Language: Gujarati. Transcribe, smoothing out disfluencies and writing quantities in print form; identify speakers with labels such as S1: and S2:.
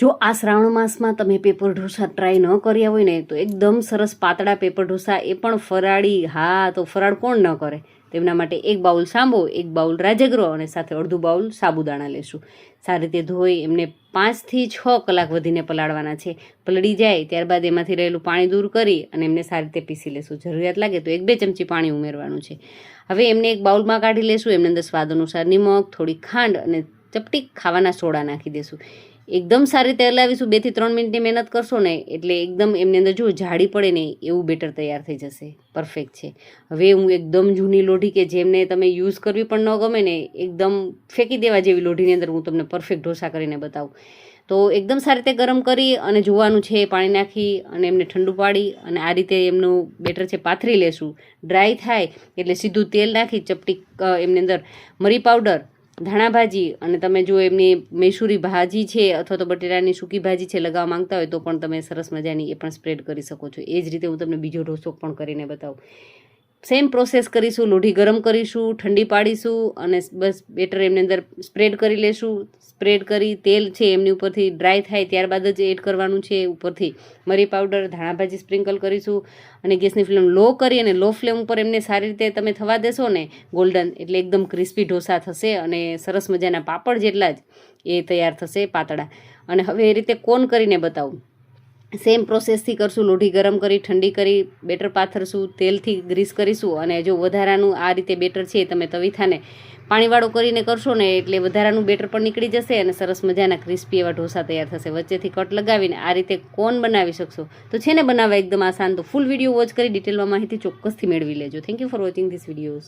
S1: જો આ શ્રાવણ માસમાં તમે પેપર ઢોસા ટ્રાય ન કર્યા હોય ને તો એકદમ સરસ પાતળા પેપર ઢોસા, એ પણ ફરાળી. હા, તો ફરાળ કોણ ન કરે. તેમના માટે 1 બાઉલ સાંબો, 1 બાઉલ રાજગરો અને સાથે અડધું બાઉલ સાબુદાણા લેશું. સારી રીતે ધોઈ એમને 5 થી 6 કલાક વધીને પલાળવાના છે. પલળી જાય ત્યારબાદ એમાંથી રહેલું પાણી દૂર કરી અને એમને સારી રીતે પીસી લેશું. જરૂરિયાત લાગે તો 1-2 ચમચી પાણી ઉમેરવાનું છે. હવે એમને એક બાઉલમાં કાઢી લેશું. એમની અંદર સ્વાદ અનુસાર નિમક, થોડી ખાંડ અને ચપટી ખાવાના સોડા નાખી દેશું. એકદમ સારી રીતે હલાવીશું. 2 થી 3 મિનિટની મહેનત કરશો ને એટલે એકદમ એમની અંદર જો જાડી પડે ને એવું બેટર તૈયાર થઈ જશે. પરફેક્ટ છે. હવે હું એકદમ જૂની લોઢી કે જેમને તમે યુઝ કરવી પણ ન ગમે ને, એકદમ ફેંકી દેવા જેવી લોઢીની અંદર હું તમને પરફેક્ટ ઢોસા કરીને બતાવું. તો એકદમ સારી રીતે ગરમ કરી અને જોવાનું છે, પાણી નાખી અને એમને ઠંડુ પાડી અને આ રીતે એમનું બેટર છે પાથરી લેશું. ડ્રાય થાય એટલે સીધું તેલ નાખી ચપટી એમની અંદર મરી પાવડર, ધાણા ભાજી અને તમે જો એમની મૈસૂરી ભાજી છે અથવા તો બટેટાની સૂકી ભાજી છે લગાવવા માંગતા હોય તો પણ તમે સરસ મજાની એ પણ સ્પ્રેડ કરી શકો છો. એ જ રીતે હું તમને બીજો ઢોસો પણ કરીને બતાવું. સેમ પ્રોસેસ કરીશું. લોઢી ગરમ કરીશું, ઠંડી પાડીશું અને બસ બેટર એમની અંદર સ્પ્રેડ કરી લેશું. સ્પ્રેડ કરી તેલ છે એમની ઉપરથી ડ્રાય થાય ત્યારબાદ જ એડ કરવાનું છે. ઉપરથી મરી પાવડર, ધાણા ભાજી સ્પ્રિંકલ કરીશું અને ગેસની ફ્લેમ લો કરી અને લો ફ્લેમ ઉપર એમને સારી રીતે તમે થવા દેશો ને ગોલ્ડન, એટલે એકદમ ક્રિસ્પી ઢોસા થશે અને સરસ મજાના પાપડ જેટલા જ એ તૈયાર થશે પાતળા. અને હવે એ રીતે કોન કરીને બતાવું. સેમ પ્રોસેસથી કરશું. લોઢી ગરમ કરી ઠંડી કરી બેટર પાથરશું, તેલથી ગ્રીસ કરીશું અને જો વધારાનું આ રીતે બેટર છે તમે તવીથાને પાણીવાળું કરીને કરશો ને એટલે વધારાનું બેટર પણ નીકળી જશે અને સરસ મજાના ક્રિસ્પી એવા ઢોસા તૈયાર થશે. વચ્ચેથી કટ લગાવીને આ રીતે કોન બનાવી શકશો. તો છે ને બનાવવા એકદમ આસાન. તો ફૂલ વિડીયો વોચ કરી ડિટેલમાં માહિતી ચોક્કસથી મેળવી લેજો. Thank you for watching this videos.